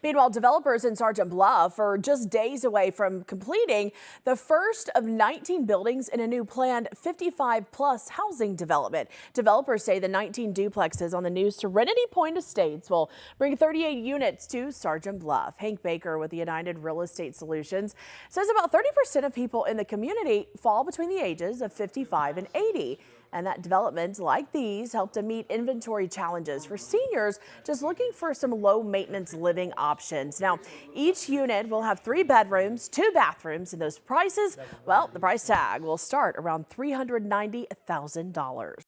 Meanwhile, developers in Sergeant Bluff are just days away from completing the first of 19 buildings in a new planned 55-plus housing development. Developers say the 19 duplexes on the new Serenity Point Estates will bring 38 units to Sergeant Bluff. Hank Baker with the United Real Estate Solutions says about 30% of people in the community fall between the ages of 55 and 80. And that developments like these help to meet inventory challenges for seniors just looking for some low maintenance living options. Now, each unit will have 3 bedrooms, 2 bathrooms, and those prices, well, the price tag will start around $390,000.